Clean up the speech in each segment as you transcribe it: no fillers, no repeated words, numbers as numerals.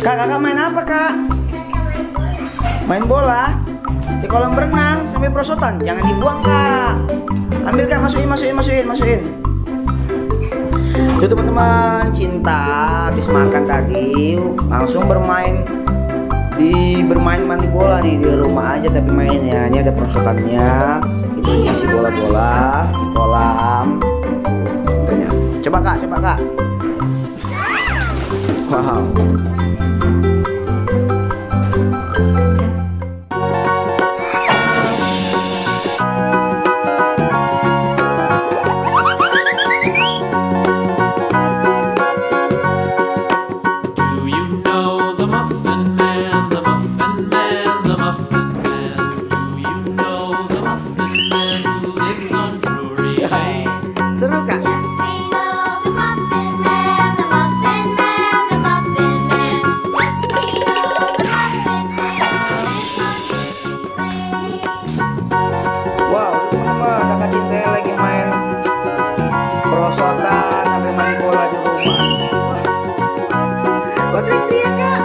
Kakak main apa, Kak? Main bola di kolam berenang sambil perosotan. Jangan dibuang, Kak. Ambil, Kak, masukin. Tuh teman-teman, Cinta habis makan tadi langsung bermain mandi bola nih di rumah aja, tapi mainnya ini ada perosotannya. Itu isi bola-bola di kolam. Coba Kak. Wow. Seru, Kak? Wow, teman-teman, Kakak Cinta lagi main perosotan sampai main bola di rumah. Buat teriak, Kak.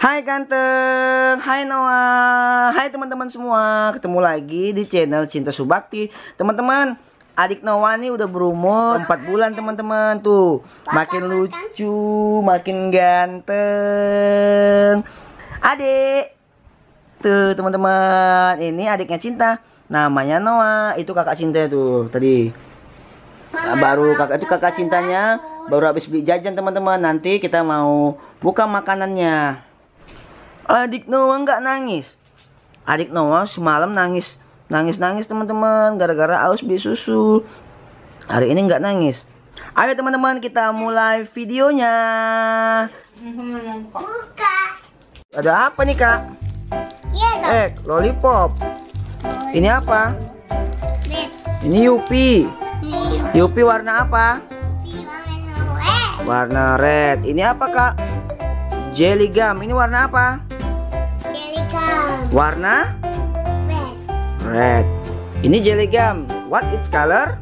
Hai ganteng, hai Noah, hai teman-teman semua. Ketemu lagi di channel Cinta Subakti. Teman-teman, adik Noah nih udah berumur 4 bulan teman-teman. Tuh, makin lucu, makin ganteng. Adik. Tuh teman-teman, ini adiknya Cinta. Namanya Noah, itu kakak Cinta tuh tadi. Nah, baru kakak Cintanya baru habis beli jajan teman-teman. Nanti kita mau buka makanannya. Adik Noah nggak nangis. Adik Noah semalam nangis teman-teman, gara-gara aus beli susu. Hari ini nggak nangis. Ayo teman-teman, kita mulai videonya. Buka. Ada apa nih, Kak? Iya, lollipop. Ini apa? red. Ini Yupi. Ini Yupi warna apa? warna Warna red. Ini apa, Kak? Jelly gum. Ini warna apa? jelly gum. Warna Red. red. Ini jelly gum. What its color?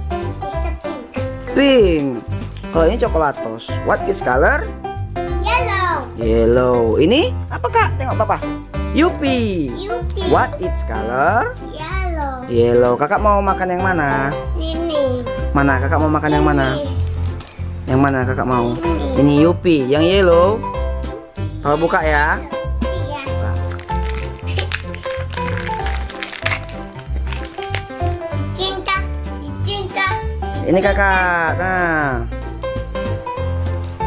It's a pink. Pink. Kalau ini coklatos. What its color? Yellow. Yellow. Ini apa, Kak? Tengok Papa. Yupi. Yupi. What its color? Yellow. Yellow. Kakak mau makan yang mana? Ini. Mana? Kakak mau makan yang mana? Yang mana kakak mau? Ini. Ini Yupi. Yang yellow. Kalau buka ya. Iya. Cinta. Cinta. Ini kakak. Nah.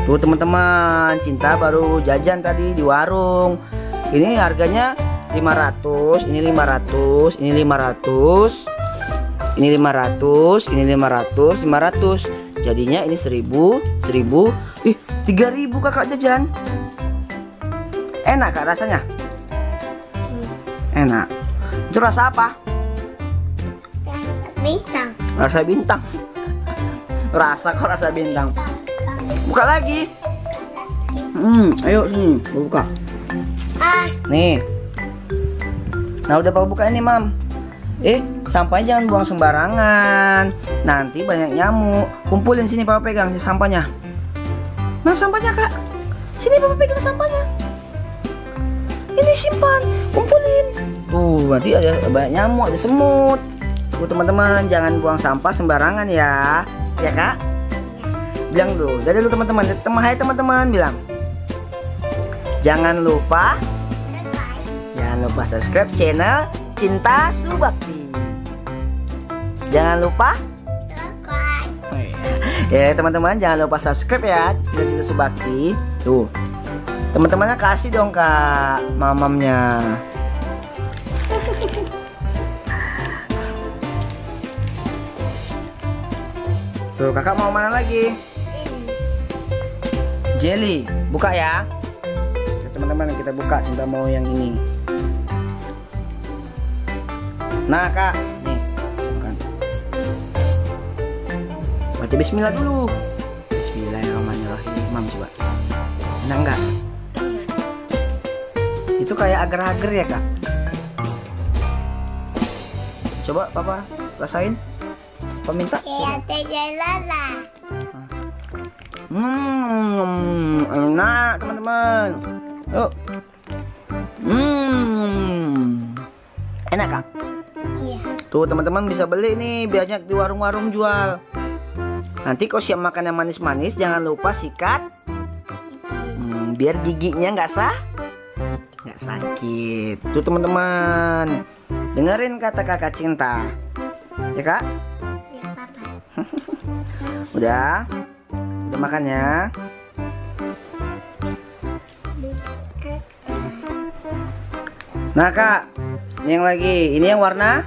Tuh teman-teman, Cinta baru jajan tadi di warung. Ini harganya 500, ini 500, ini 500. Ini 500, ini 500, 500. Jadinya ini 1000, 1000. 3000 kakak jajan. Enak, Kak, rasanya? Enak. Itu rasa apa? Bintang. Rasa bintang. Rasa kok rasa bintang. Buka lagi. Ayo sini, buka. Nih. Nah, udah mau buka ini, Mam. Sampahnya jangan buang sembarangan. Nanti banyak nyamuk. Kumpulin sini, Papa pegang sampahnya. Nah, sampahnya, Kak. Sini Papa pegang sampahnya. Ini simpan, kumpulin. Tuh, nanti ada banyak nyamuk, ada semut. Tuh, teman-teman, jangan buang sampah sembarangan ya. Ya, Kak? Bilang dulu, dari dulu teman-teman. Hai teman-teman, bilang. Jangan lupa subscribe channel Cinta Subakti. Jangan lupa ya teman-teman, jangan lupa subscribe ya Cinta Subakti. Tuh, teman-temannya kasih dong, Kak, mamamnya. Tuh, kakak mau mana lagi? Jelly, buka ya. Teman-teman, kita buka. Cinta mau yang ini. Nah, Kak, nih, makan. Baca bismillah dulu. Bismillahirrahmanirrahim. Mam, coba. Enak enggak? Itu kayak agar-agar ya, Kak? Coba papa rasain. Papa minta. Kayak teh lala. Enak teman-teman. Yuk. Enak Kak? Iya. Tuh teman-teman bisa beli nih, banyak di warung-warung jual. Nanti kalau siap makan yang manis-manis jangan lupa sikat. Biar giginya nggak sakit. Tuh teman-teman, dengerin kata kakak cinta, ya Kak? Ya papa. Udah makan ya. Nah Kak, ini yang lagi, ini yang warna?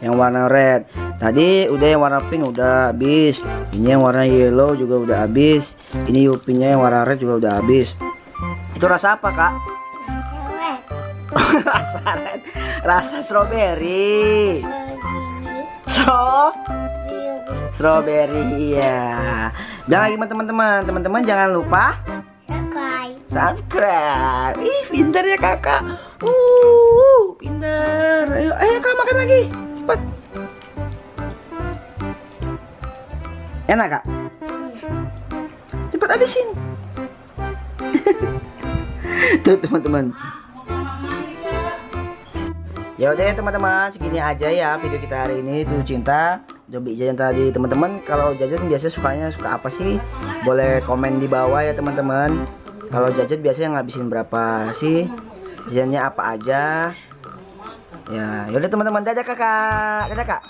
Yang warna red. Tadi udah yang warna pink udah habis. Ini yang warna yellow juga udah habis. Ini yupinya yang warna red juga udah habis. Itu rasa apa Kak? Rasa red. Rasa strawberry. Strawberry iya. Bilang lagi teman-teman. Teman-teman jangan lupa subscribe. Ih, pintar ya kakak. Pintar. Ayo kak makan lagi. Cepat. Enak kak? Cepat habisin. Tuh teman-teman. Ya udah ya teman-teman, segini aja ya video kita hari ini. Tuh cinta udah beli jajan tadi teman-teman. Kalau jajan biasanya suka apa sih? Boleh komen di bawah ya teman-teman. Kalau jajan biasanya ngabisin berapa sih? Jajannya apa aja? Ya, yaudah teman-teman, dadah kakak, dadah kak.